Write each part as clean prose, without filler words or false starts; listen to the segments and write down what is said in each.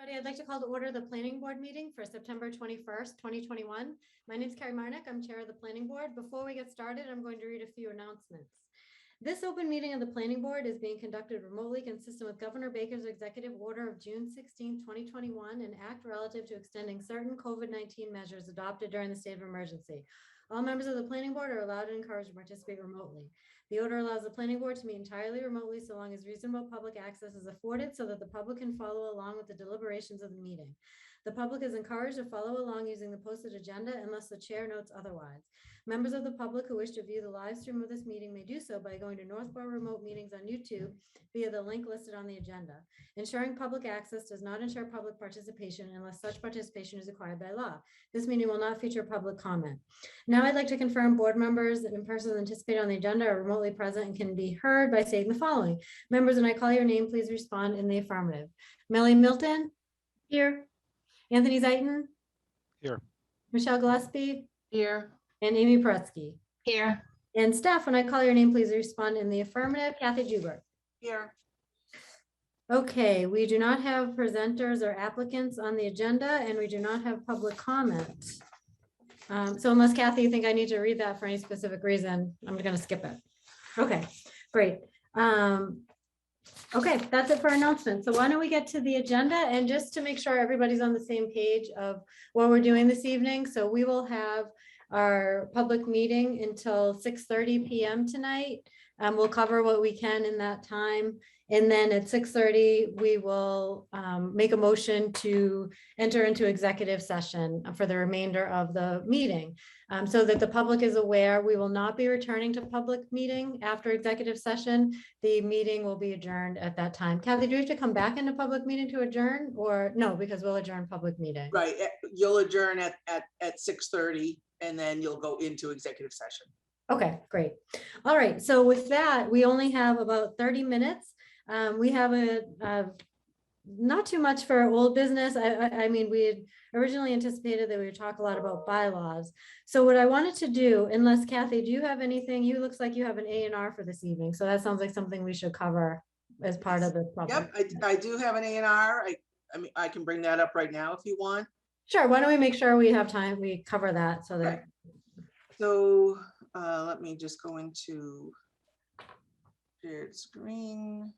Everybody, I'd like to call to order the planning board meeting for September 21st, 2021. My name is Carrie Marnick. I'm chair of the planning board. Before we get started, I'm going to read a few announcements. This open meeting of the planning board is being conducted remotely, consistent with Governor Baker's executive order of June 16, 2021, and act relative to extending certain COVID-19 measures adopted during the state of emergency. All members of the planning board are allowed and encouraged to participate remotely. The order allows the planning board to meet entirely remotely so long as reasonable public access is afforded so that the public can follow along with the deliberations of the meeting. The public is encouraged to follow along using the posted agenda unless the chair notes otherwise. Members of the public who wish to view the live stream of this meeting may do so by going to Northborough Remote Meetings on YouTube via the link listed on the agenda. Ensuring public access does not ensure public participation unless such participation is required by law. This meeting will not feature public comment. Now I'd like to confirm board members and persons anticipated on the agenda are remotely present and can be heard by saying the following. Members, when I call your name, please respond in the affirmative. Melly Milton? Here. Anthony Zaitin? Here. Michelle Gillespie? Here. And Amy Paretsky? Here. And staff, when I call your name, please respond in the affirmative. Kathy Joubert? Here. Okay, we do not have presenters or applicants on the agenda, and we do not have public comment. So unless Kathy, you think I need to read that for any specific reason, I'm going to skip it. Okay, great. Okay, that's it for announcements. So why don't we get to the agenda, and just to make sure everybody's on the same page of what we're doing this evening. So we will have our public meeting until 6:30 p.m. tonight. We'll cover what we can in that time. And then at 6:30, we will make a motion to enter into executive session for the remainder of the meeting. So that the public is aware, we will not be returning to public meeting after executive session. The meeting will be adjourned at that time. Kathy, do we have to come back into public meeting to adjourn, or no, because we'll adjourn public meeting? Right, you'll adjourn at 6:30 and then you'll go into executive session. Okay, great. All right, so with that, we only have about 30 minutes. We have not too much for old business. I mean, we had originally anticipated that we would talk a lot about bylaws. So what I wanted to do, unless Kathy, do you have anything? You looks like you have an A&R for this evening. So that sounds like something we should cover as part of the public. Yep, I do have an A&R. I mean, I can bring that up right now if you want. Sure, why don't we make sure we have time, we cover that so that. Right. So let me just go into shared screen.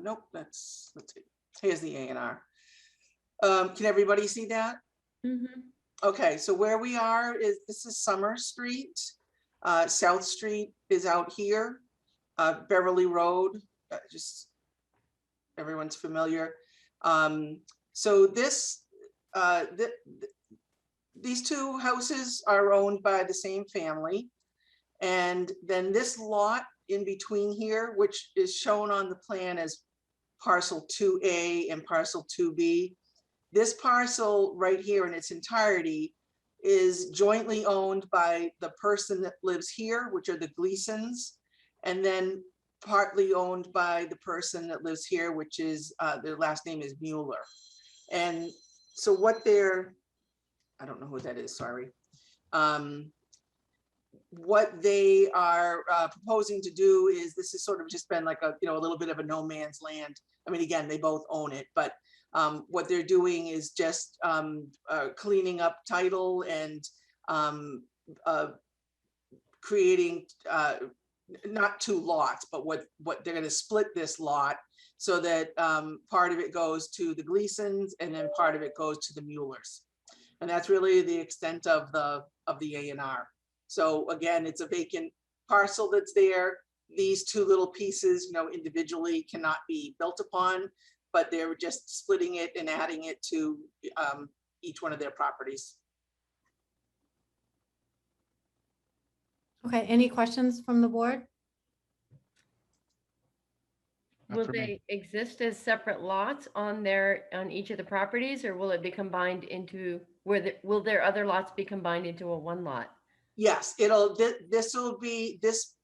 Nope, let's see. Here's the A&R. Can everybody see that? Mm-hmm. Okay, so where we are is, this is Summer Street. South Street is out here. Beverly Road, just everyone's familiar. So this, these two houses are owned by the same family. And then this lot in between here, which is shown on the plan as parcel 2A and parcel 2B. This parcel right here in its entirety is jointly owned by the person that lives here, which are the Gleasons, and then partly owned by the person that lives here, which is their last name is Mueller. And so what they're, I don't know who that is, sorry. What they are proposing to do is, this has sort of just been like a, you know, a little bit of a no man's land. I mean, again, they both own it, but what they're doing is just cleaning up title and creating not two lots, but what they're going to split this lot so that part of it goes to the Gleasons and then part of it goes to the Muellers. And that's really the extent of the A&R. So again, it's a vacant parcel that's there. These two little pieces, you know, individually cannot be built upon, but they're just splitting it and adding it to each one of their properties. Okay, any questions from the board? Will they exist as separate lots on each of the properties, or will it be combined into, will their other lots be combined into a one lot? Yes, this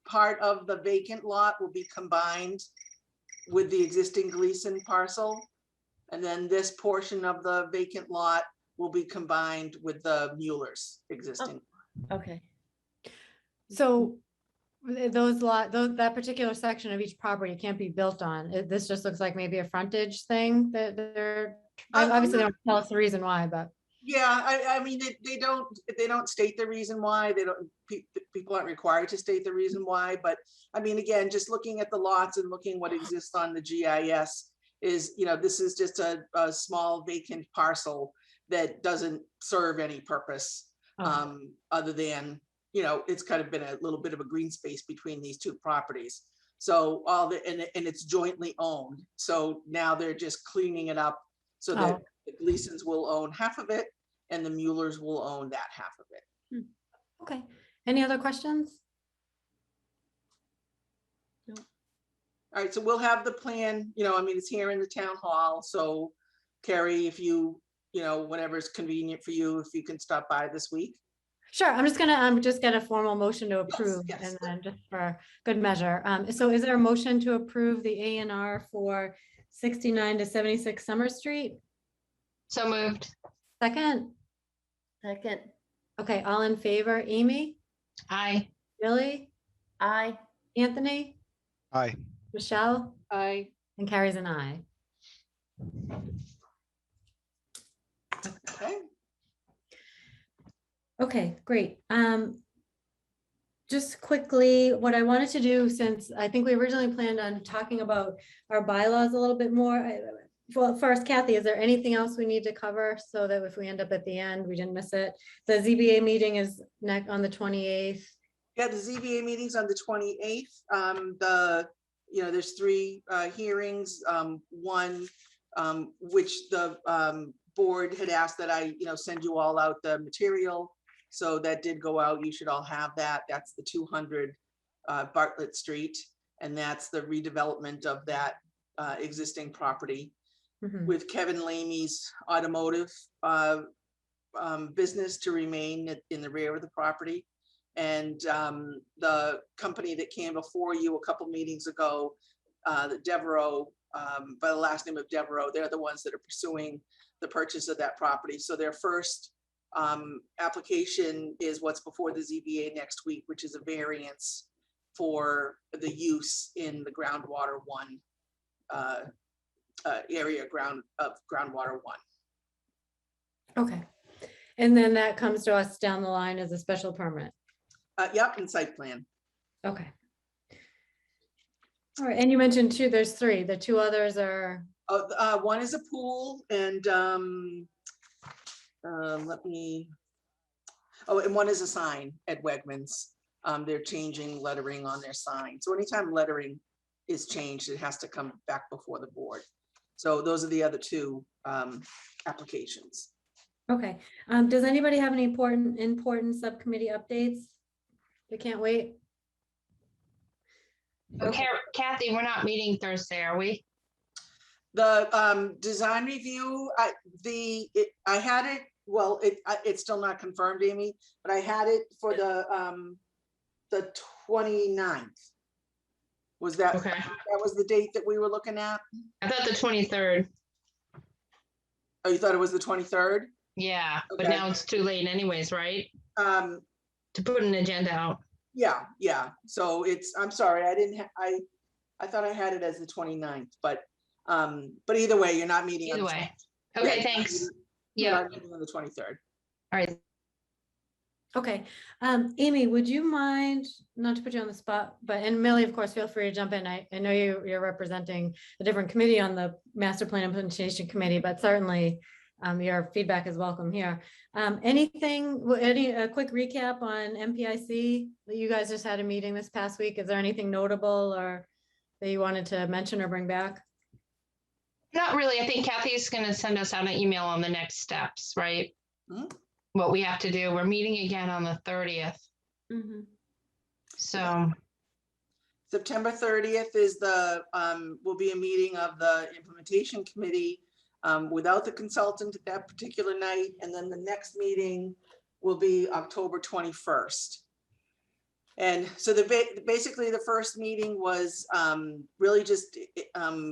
part of the vacant lot will be combined with the existing Gleason parcel. And then this portion of the vacant lot will be combined with the Mueller's existing. Okay. So that particular section of each property can't be built on. This just looks like maybe a frontage thing that they're, obviously they don't tell us the reason why, but. Yeah, I mean, they don't state the reason why. They don't, people aren't required to state the reason why, but I mean, again, just looking at the lots and looking what exists on the GIS is, this is just a small vacant parcel that doesn't serve any purpose other than, it's kind of been a little bit of a green space between these two properties. So and it's jointly owned. So now they're just cleaning it up so that the Gleasons will own half of it and the Muellers will own that half of it. Okay. Any other questions? All right, so we'll have the plan, I mean, it's here in the town hall. So Carrie, if you, whenever's convenient for you, if you can stop by this week. Sure. I'm just gonna just get a formal motion to approve yes. and then just for good measure. So is there a motion to approve the A&R for 69 to 76 Summer Street? So moved. Second? Second. Okay, all in favor? Amy? Aye. Billy? Aye. Anthony? Aye. Michelle? Aye. And Carrie's an aye. Okay. Okay, great. Just quickly, what I wanted to do, since I think we originally planned on talking about our bylaws a little bit more. Well, first, Kathy, is there anything else we need to cover so that if we end up at the end, we didn't miss it? The ZBA meeting is next on the 28th. Yeah, the ZBA meeting's on the 28th. There's 3 hearings. One, which the board had asked that I, send you all out the material. So that did go out. You should all have that. That's the 200 Bartlett Street. And that's the redevelopment of that existing property with Kevin Lamey's automotive business to remain in the rear of the property. And the company that came before you a couple meetings ago, the Devereaux, by the last name of Devereaux, they're the ones that are pursuing the purchase of that property. So their first application is what's before the ZBA next week, which is a variance for the use in the groundwater 1 area of groundwater 1. Okay. And then that comes to us down the line as a special permit. Yep, and site plan. Okay. All right, and you mentioned there's 3. The 2 others are. One is a pool and and one is a sign at Wegmans. They're changing lettering on their sign. So anytime lettering is changed, it has to come back before the board. So those are the other 2 applications. Okay. Does anybody have any important subcommittee updates? They can't wait. Okay, Kathy, we're not meeting Thursday, are we? The design review, I had it, well, it's still not confirmed, Amy, but I had it for the 29th. Was that, Okay. that was the date that we were looking at? I thought the 23rd. Oh, you thought it was the 23rd? Yeah, but Okay. now it's too late anyways, right? Um, To put an agenda out. yeah. So I'm sorry, I thought I had it as the 29th, but either way, you're not meeting. Either on the way. 20th. Okay, Yeah, thanks. you're Yeah, not meeting on the 23rd. all right. Okay. Amy, would you mind, not to put you on the spot, and Millie, of course, feel free to jump in. I know you're representing a different committee on the Master Plan Implementation Committee, but certainly your feedback is welcome here. A quick recap on MPIC? You guys just had a meeting this past week. Is there anything notable or that you wanted to mention or bring back? Not really. I think Kathy's going to send us out an email on the next steps, right? Mhm. What we have to do. We're meeting again on the 30th. So, September 30th is will be a meeting of the implementation committee without the consultant at that particular night. And then the next meeting will be October 21st. And so basically the first meeting was really just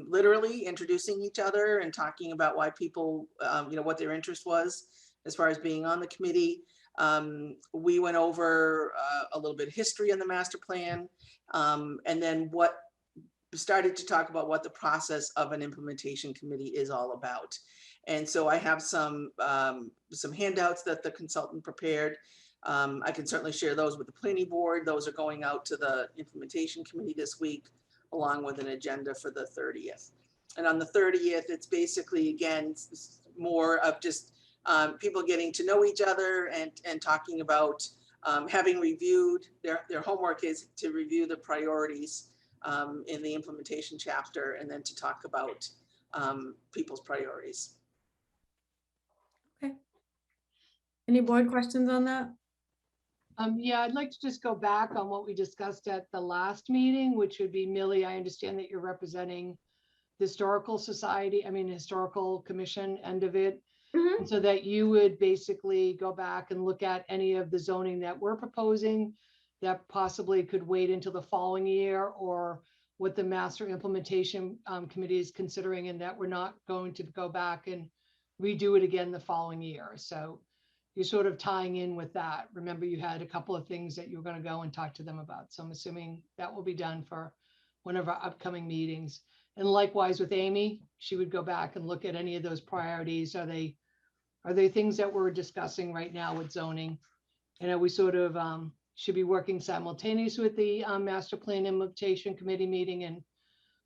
literally introducing each other and talking about why people, what their interest was as far as being on the committee. We went over a little bit of history on the master plan, and then started to talk about what the process of an implementation committee is all about. And so I have some handouts that the consultant prepared. I can certainly share those with the planning board. Those are going out to the implementation committee this week, along with an agenda for the 30th. And on the 30th, it's basically, again, it's more of just people getting to know each other and talking about having reviewed, their homework is to review the priorities in the implementation chapter, and then to talk about people's priorities. Okay. Any board questions on that? Yeah, I'd like to just go back on what we discussed at the last meeting, which would be Millie. I understand that you're representing the Historical Society, Historical Commission end of it. Mhm. And so that you would basically go back and look at any of the zoning that we're proposing that possibly could wait until the following year, or what the Master Implementation Committee is considering, and that we're not going to go back and redo it again the following year. So you're sort of tying in with that. Remember, you had a couple of things that you were going to go and talk to them about. So I'm assuming that will be done for one of our upcoming meetings. And likewise with Amy, she would go back and look at any of those priorities. Are they things that we're discussing right now with zoning? And are we sort of should be working simultaneously with the Master Plan Implementation Committee meeting, and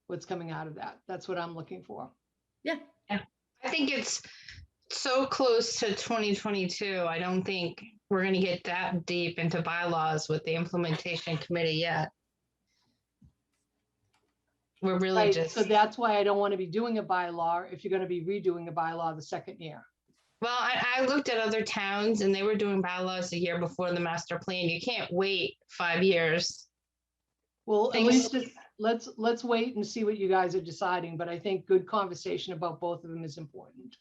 what's coming out of that? That's what I'm looking for. Yeah. I think it's so close to 2022. I don't think we're going to get that deep into bylaws with the implementation committee yet. We're really Right, just. so that's why I don't want to be doing a bylaw if you're going to be redoing a bylaw the second year. Well, I looked at other towns and they were doing bylaws a year before the master plan. You can't wait 5 years. Well, at Things- least let's wait and see what you guys are deciding, but I think good conversation about both of them is important.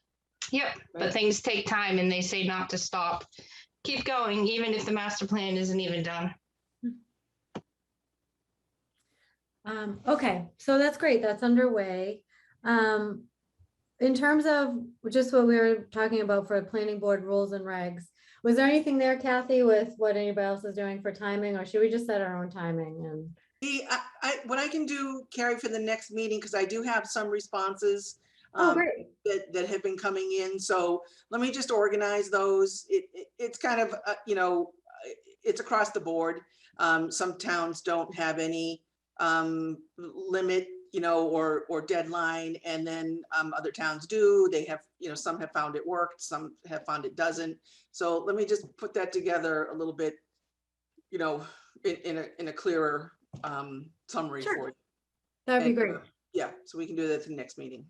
Yep, Right. but things take time and they say not to stop. Keep going, even if the master plan isn't even done. Okay, so that's great. That's underway. In terms of just what we were talking about for planning board rules and regs, was there anything there, Kathy, with what anybody else is doing for timing, or should we just set our own timing? And What I can do, Carrie, for the next meeting, because I do have some responses great. that have been coming in. So let me just organize those. It's kind of, it's across the board. Some towns don't have any limit, or deadline. And then other towns do. They have, some have found it worked, some have found it doesn't. So let me just put that together a little bit, in a clearer summary Sure. for you. That'd be And, great. Yeah, so we can do that at the next meeting.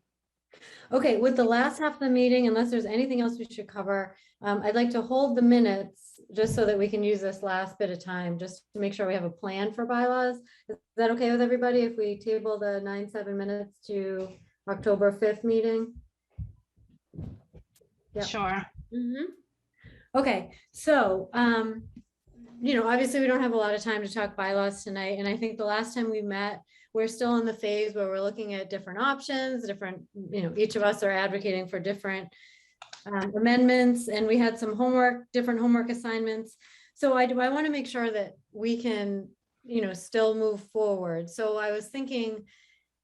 Okay, with the last half of the meeting, unless there's anything else we should cover, I'd like to hold the minutes just so that we can use this last bit of time, just to make sure we have a plan for bylaws. Is that okay with everybody if we table the 9/7 minutes to October 5th meeting? Yep. Sure. Okay, so, obviously we don't have a lot of time to talk bylaws tonight. And I think the last time we met, we're still in the phase where we're looking at different options, each of us are advocating for different amendments, and we had some different homework assignments. So I want to make sure that we can, still move forward. So I was thinking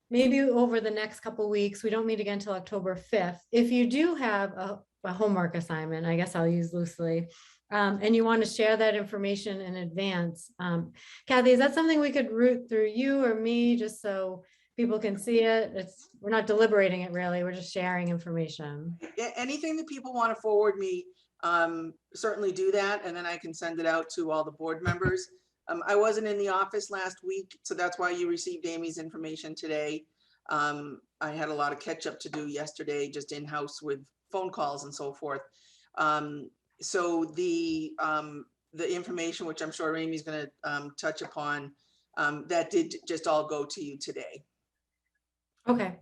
maybe over the next couple of weeks, we don't meet again until October 5th. If you do have a homework assignment, I guess I'll use loosely, and you want to share that information in advance. Kathy, is that something we could route through you or me, just so people can see it? We're not deliberating it really, we're just sharing information. Anything that people want to forward me, certainly do that, and then I can send it out to all the board members. I wasn't in the office last week, so that's why you received Amy's information today. I had a lot of catch up to do yesterday, just in-house with phone calls and so forth. So the information, which I'm sure Amy's going to touch upon, that did just all go to you today. Okay.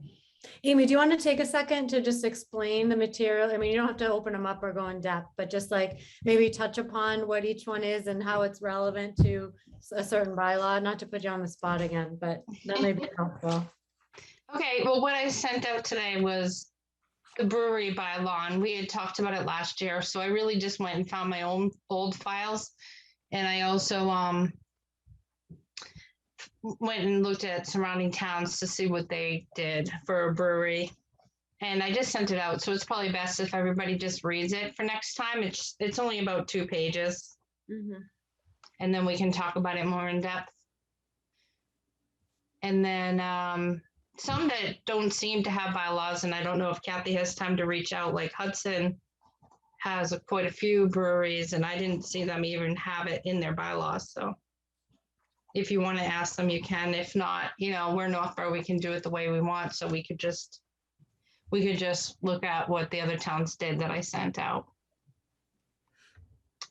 Amy, do you want to take a second to just explain the material? I mean, you don't have to open them up or go in depth, but just like maybe touch upon what each one is and how it's relevant to a certain bylaw, not to put you on the spot again, but that may be helpful. Okay, well, what I sent out today was the brewery bylaw, and we had talked about it last year. So I really just went and found my own old files. And I also went and looked at surrounding towns to see what they did for a brewery. And I just sent it out. So it's probably best if everybody just reads it for next time. It's only about 2 pages. Mhm. And then we can talk about it more in depth. And then some that don't seem to have bylaws, and I don't know if Kathy has time to reach out, like Hudson has quite a few breweries, and I didn't see them even have it in their bylaws. So if you want to ask them, you can. If not, we're Northborough, we can do it the way we want. So we could just look at what the other towns did that I sent out.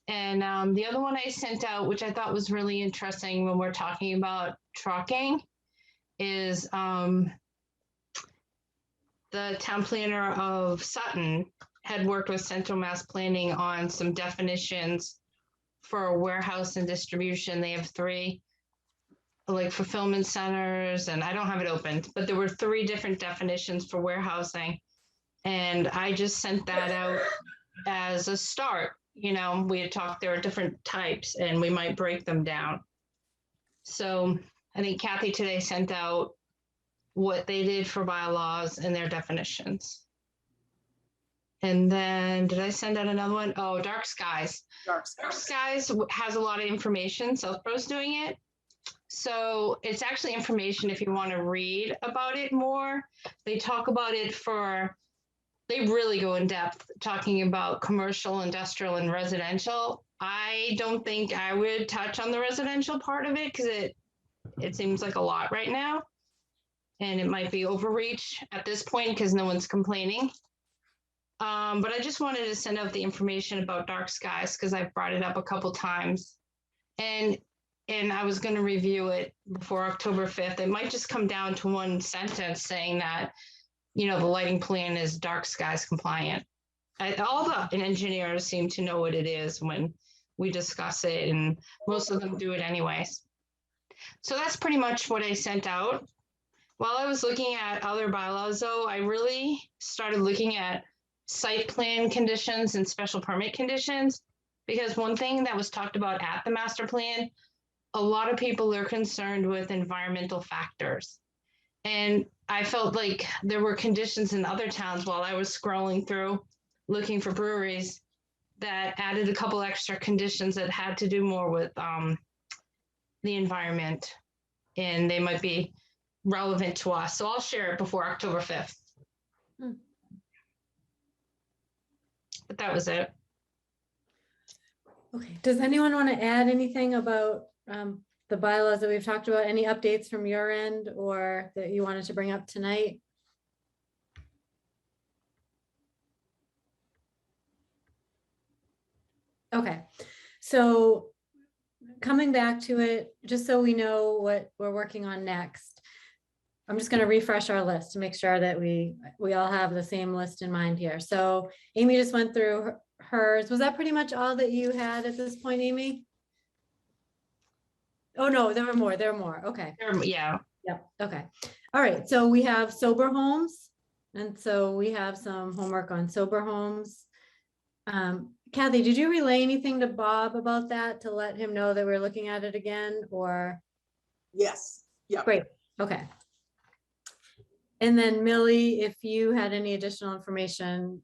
And the other one I sent out, which I thought was really interesting when we're talking about trucking, is the town planner of Sutton had worked with Central Mass Planning on some definitions for warehouse and distribution. They have 3 like fulfillment centers, and I don't have it open, but there were 3 different definitions for warehousing. And I just sent that out as a start. We had talked, there are different types and we might break them down. So I think Kathy today sent out what they did for bylaws and their definitions. And then did I send out another one? Oh, Dark Skies. Dark Skies has a lot of information. Southborough's doing it. So it's actually information if you want to read about it more. They talk about it they really go in depth talking about commercial, industrial, and residential. I don't think I would touch on the residential part of it because it seems like a lot right now. And it might be overreach at this point because no one's complaining. But I just wanted to send out the information about Dark Skies because I've brought it up a couple times. And I was going to review it before October 5th. It might just come down to one sentence saying that, the lighting plan is Dark Skies compliant. All the engineers seem to know what it is when we discuss it, and most of them do it anyways. So that's pretty much what I sent out. While I was looking at other bylaws, though, I really started looking at site plan conditions and special permit conditions, because one thing that was talked about at the master plan, a lot of people are concerned with environmental factors. And I felt like there were conditions in other towns while I was scrolling through looking for breweries that added a couple extra conditions that had to do more with the environment, and they might be relevant to us. So I'll share it before October 5th. But that was it. Okay, does anyone want to add anything about the bylaws that we've talked about? Any updates from your end or that you wanted to bring up tonight? Okay, so coming back to it, just so we know what we're working on next, I'm just going to refresh our list to make sure that we all have the same list in mind here. So Amy just went through hers. Was that pretty much all that you had at this point, Amy? Oh, no, there were more. Okay. Yeah. Yep. Okay. All right. So we have sober homes. And so we have some homework on sober homes. Kathy, did you relay anything to Bob about that to let him know that we're looking at it again, or? Yes. Yeah. Great. Okay. And then Millie, if you had any additional information,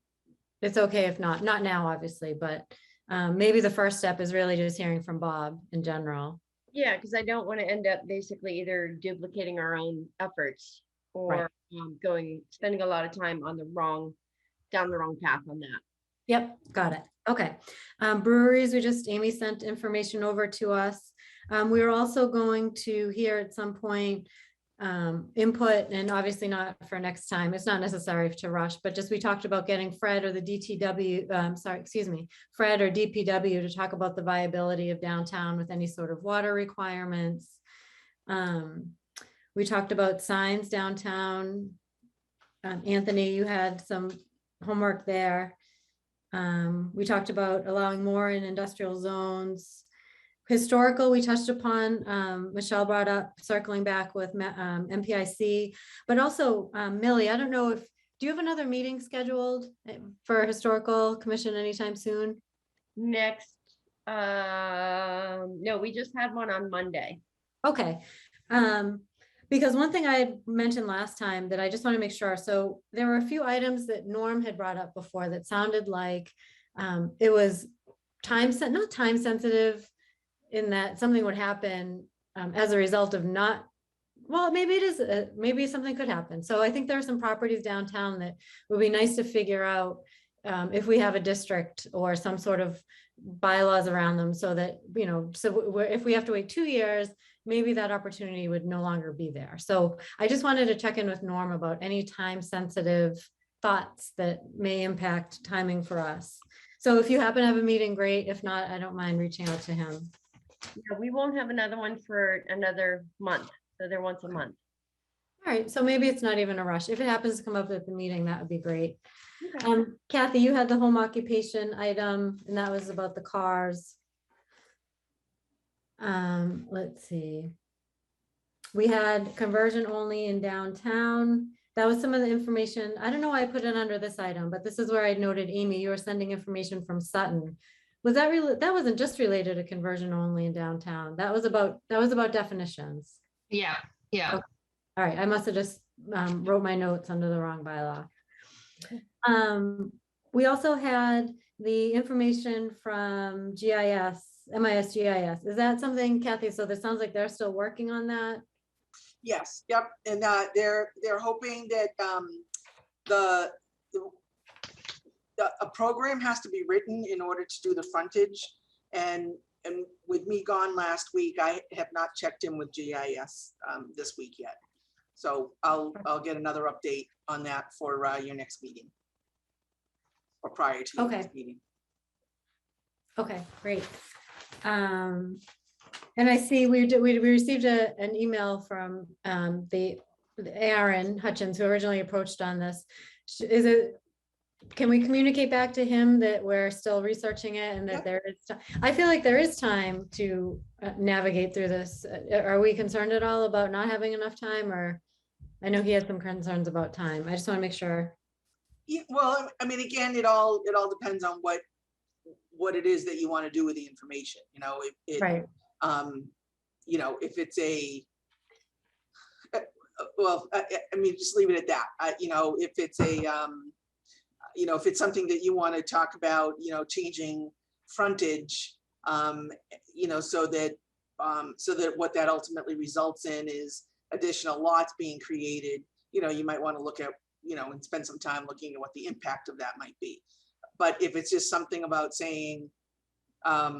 it's okay if not now, obviously, but maybe the first step is really just hearing from Bob in general. Yeah, because I don't want to end up basically either duplicating our own efforts or spending a lot of time on down the wrong path on that. Yep, got it. Okay. Breweries, Amy sent information over to us. We were also going to hear at some point input, and obviously not for next time. It's not necessary to rush, but just we talked about getting Fred or the Fred or DPW to talk about the viability of downtown with any sort of water requirements. We talked about signs downtown. Anthony, you had some homework there. We talked about allowing more in industrial zones. Historical, we touched upon, Michelle brought up circling back with MPIC, but also Millie, I don't know if, do you have another meeting scheduled for Historical Commission anytime soon? Next, no, we just had one on Monday. Okay. Because one thing I had mentioned last time that I just want to make sure, so there were a few items that Norm had brought up before that sounded like it was not time sensitive, in that something would happen as a result of not, well, maybe it is, maybe something could happen. So I think there are some properties downtown that would be nice to figure out if we have a district or some sort of bylaws around them, so that, you know, so if we have to wait 2 years, maybe that opportunity would no longer be there. So I just wanted to check in with Norm about any time sensitive thoughts that may impact timing for us. So if you happen to have a meeting, great. If not, I don't mind reaching out to him. Yeah, we won't have another one for another month, so they're once a month. All right, so maybe it's not even a rush. If it happens to come up at the meeting, that would be great. Okay. Kathy, you had the home occupation item, and that was about the cars. Let's see. We had conversion only in downtown. That was some of the information. I don't know why I put it under this item, but this is where I noted, Amy, you were sending information from Sutton. Was that really, that wasn't just related to conversion only in downtown. That was about definitions. Yeah, yeah. Okay. All right, I must have just wrote my notes under the wrong bylaw. We also had the information from MIS GIS. Is that something, Kathy? So this sounds like they're still working on that. Yes, yep, and they're hoping that a program has to be written in order to do the frontage. And with me gone last week, I have not checked in with GIS this week yet. So I'll get another update on that for your next meeting, or prior to your next meeting. Okay, great. And I see we received an email from the Aaron Hutchins, who originally approached on this. Can we communicate back to him that we're still researching it, and that there is time? I feel like there is time to navigate through this. Are we concerned at all about not having enough time? Or I know he had some concerns about time. I just want to make sure. Yeah, well, I mean, again, it all depends on what it is that you want to do with the information. You know, Right. You know, if it's well, I mean, just leave it at that. You know, if it's you know, if it's something that you want to talk about, you know, changing frontage, you know, so that what that ultimately results in is additional lots being created, you know, you might want to look at, you know, and spend some time looking at what the impact of that might be. But if it's just something about saying, I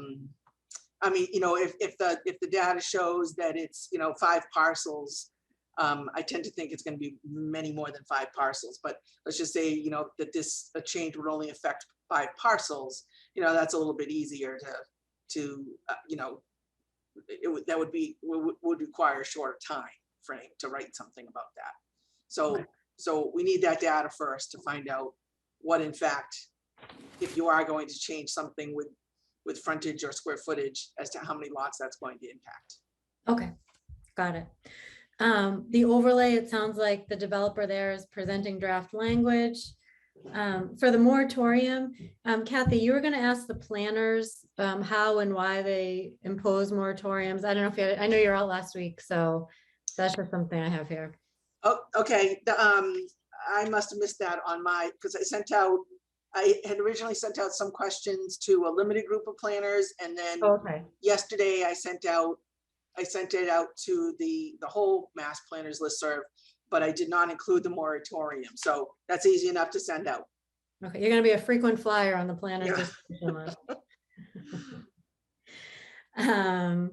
mean, you know, if the data shows that it's, you know, 5 parcels, I tend to think it's going to be many more than 5 parcels, but let's just say, you know, that a change would only affect 5 parcels, you know, that's a little bit easier to you know, that would require a shorter time frame to write something about that. So we need that data first to find out what, in fact, if you are going to change something with frontage or square footage, as to how many lots that's going to impact. Okay, got it. The overlay, it sounds like the developer there is presenting draft language. For the moratorium, Kathy, you were going to ask the planners how and why they impose moratoriums. I don't know if I know you're out last week, so that's just something I have here. Oh, okay. I must have missed that on because I had originally sent out some questions to a limited group of planners, and then yesterday I sent it out to the whole mass planners listserv, but I did not include the moratorium. So that's easy enough to send out. Okay, you're going to be a frequent flyer on the planners distribution list.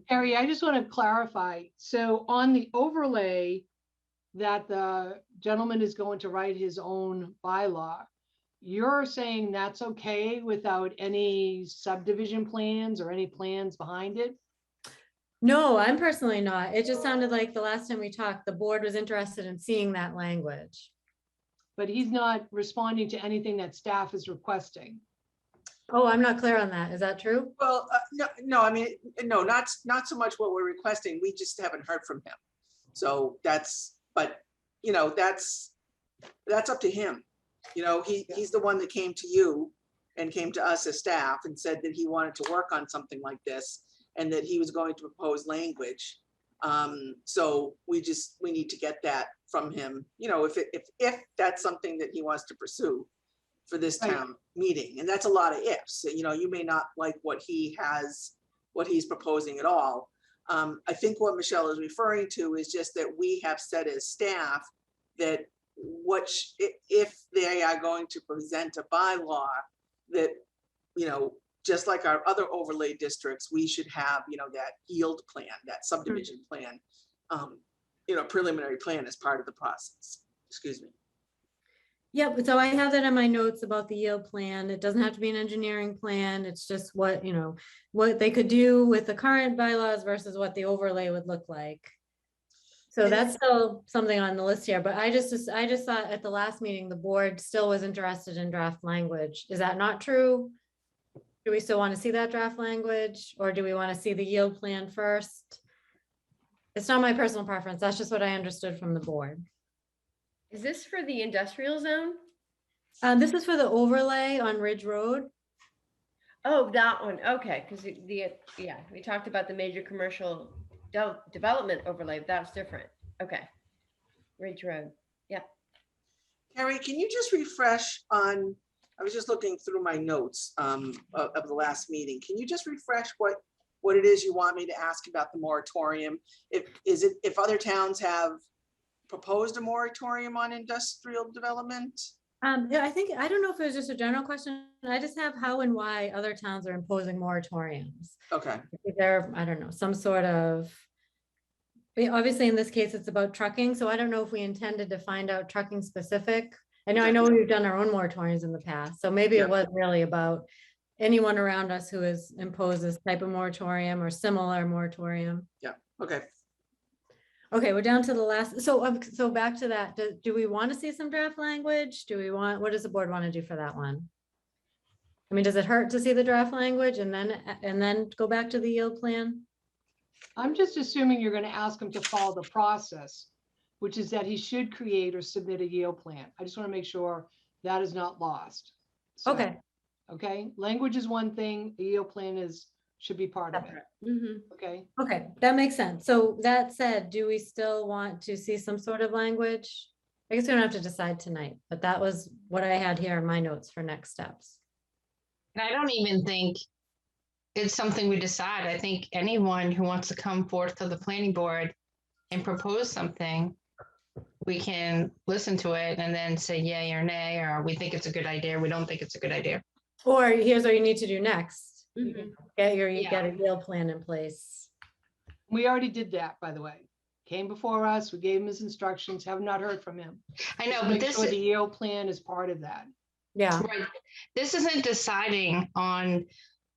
Harry, I just want to clarify. So on the overlay that the gentleman is going to write his own bylaw, you're saying that's okay without any subdivision plans or any plans behind it? No, I'm personally not. It just sounded like the last time we talked, the board was interested in seeing that language. but he's not responding to anything that staff is requesting. Oh, I'm not clear on that. Is that true? Well, no, I mean, no, not so much what we're requesting. We just haven't heard from him. So that's, but, you know, that's up to him. You know, he's the one that came to you and came to us as staff and said that he wanted to work on something like this and that he was going to propose language. So we need to get that from him, you know, if that's something that he wants to pursue for this Right. town meeting. And that's a lot of ifs. You know, you may not like what he's proposing at all. I think what Michelle is referring to is just that we have said as staff that if they are going to present a bylaw, that, you know, just like our other overlay districts, we should have, you know, that yield plan, that subdivision plan, you know, preliminary plan as part of the process. Excuse me. Yep, so I have that in my notes about the yield plan. It doesn't have to be an engineering plan. It's just what, you know, what they could do with the current bylaws versus what the overlay would look like. So And- that's still something on the list here, but I just thought at the last meeting, the board still was interested in draft language. Is that not true? Do we still want to see that draft language, or do we want to see the yield plan first? It's not my personal preference. That's just what I understood from the board. Is this for the industrial zone? This is for the overlay on Ridge Road. Oh, that one. Okay, because yeah, we talked about the major commercial development overlay. That's different. Okay. Ridge Road. Yeah. Carrie, can you just refresh on, I was just looking through my notes of the last meeting. Can you just refresh what it is you want me to ask about the moratorium? If other towns have proposed a moratorium on industrial development? Yeah, I don't know if it was just a general question. I just have how and why other towns are imposing moratoriums. Okay, Is there, I don't know, some sort of, obviously in this case, it's about trucking. So I don't know if we intended to find out trucking specific. I know we've done our own moratoriums in the past. So maybe Yeah. it was really about anyone around us who has imposed this type of moratorium or similar moratorium. okay. Okay, we're down to the last, so back to that, do we want to see some draft language? What does the board want to do for that one? I mean, does it hurt to see the draft language and then go back to the yield plan? I'm just assuming you're going to ask him to follow the process, which is that he should create or submit a yield plan. I just want to make sure that is not lost. So, Okay, okay, language is one thing, a yield plan should be part of it, Mhm. okay? okay, that makes sense. So that said, do we still want to see some sort of language? I guess we don't have to decide tonight, but that was what I had here in my notes for next steps. And I don't even think it's something we decide. I think anyone who wants to come forth to the planning board and propose something, we can listen to it and then say yay or nay, or we think it's a good idea, we don't think it's a good idea. Or here's what you need to do next. Mhm. Get Yeah. a yield plan in place. We already did that, by the way. Came before us, we gave him his instructions, have not heard from him. I know, Just but make this sure is the yield plan is part of that. Yeah, right. This isn't deciding on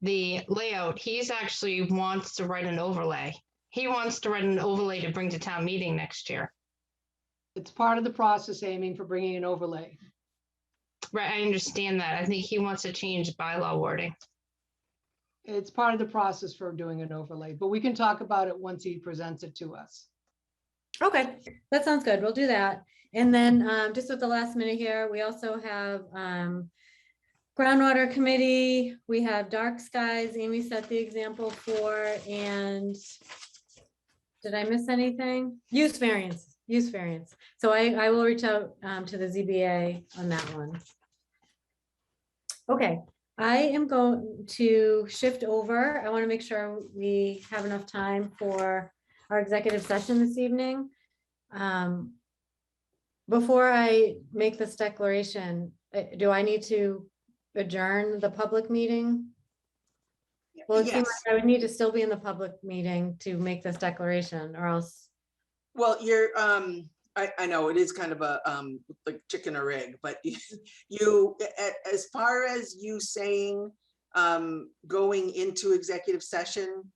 the layout. He's actually wants to write an overlay. He wants to write an overlay to bring to town meeting next year. It's part of the process, aiming for bringing an overlay. Right, I understand that. I think he wants to change bylaw wording. It's part of the process for doing an overlay, but we can talk about it once he presents it to us. okay, that sounds good. We'll do that. And then just with the last minute here, we also have Groundwater Committee. We have Dark Skies, Amy set the example for, and did I miss anything? Use variance. So I will reach out to the ZBA on that one. Okay, I am going to shift over. I want to make sure we have enough time for our executive session this evening. Before I make this declaration, do I need to adjourn the public meeting? Well, it seems Yes. like I would need to still be in the public meeting to make this declaration, or else. Well, I know it is kind of a like chicken or egg, but as far as you saying going into executive session,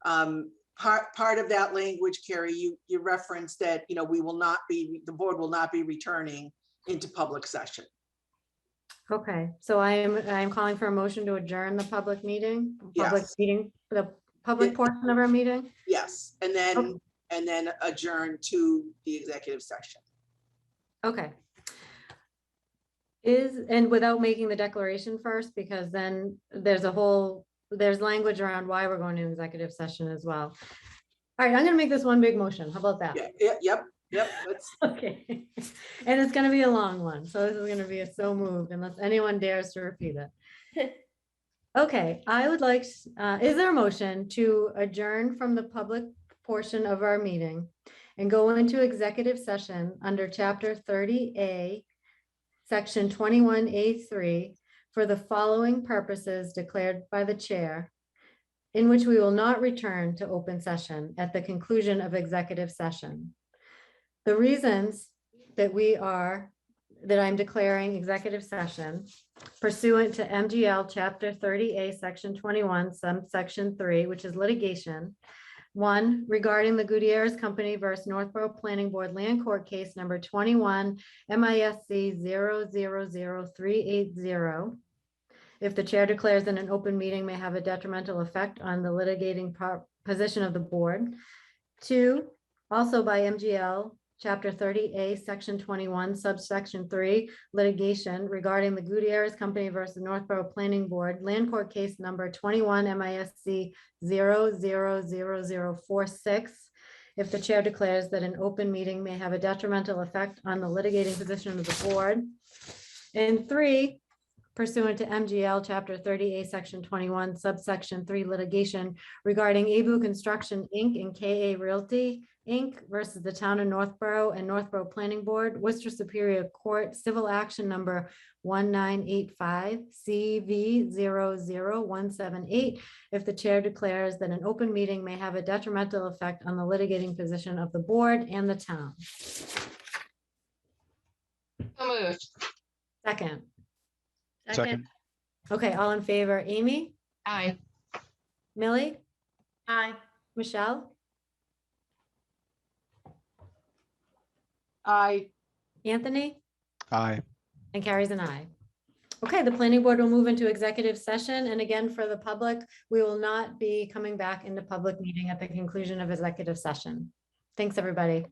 part of that language, Carrie, you referenced that, you know, the board will not be returning into public session. Okay, so I am calling for a motion to adjourn the public meeting, Yes. the public Yeah. portion of our meeting. Yes, and then adjourn to the executive session. Okay. And without making the declaration first, because then there's language around why we're going to executive session as well. All right, I'm gonna make this one big motion. How about that? Yeah, yep. Let's, Okay, and it's gonna be a long one, so this is gonna be a so moved unless anyone dares to repeat it. Okay, I would like, is there a motion to adjourn from the public portion of our meeting and go into executive session under chapter 30A, section 21A3 for the following purposes declared by the chair, in which we will not return to open session at the conclusion of executive session. The reasons that I'm declaring executive session pursuant to MGL Chapter 30A, Section 21, subsection 3, which is litigation. 1, regarding the Gutierrez Company versus Northborough Planning Board Land Court Case number 21 MISC 000380. If the chair declares that an open meeting may have a detrimental effect on the litigating position of the board. 2, also by MGL Chapter 30A, Section 21, subsection 3, litigation regarding the Gutierrez Company versus Northborough Planning Board Land Court Case number 21 MISC 000046. If the chair declares that an open meeting may have a detrimental effect on the litigating position of the board. And 3, pursuant to MGL Chapter 30A, Section 21, subsection 3, litigation regarding Abu Construction, Inc. and KA Realty, Inc. versus the Town of Northborough and Northborough Planning Board, Worcester Superior Court, Civil Action Number 1985 CV 00178. If the chair declares that an open meeting may have a detrimental effect on the litigating position of the board and the town. So moved. Second. Second. Okay, all in favor, Amy, Aye. Millie, Aye. Michelle, Aye. Anthony, Aye. and Carrie's an aye. Okay, the planning board will move into executive session. And again, for the public, we will not be coming back into public meeting at the conclusion of executive session. Thanks, everybody.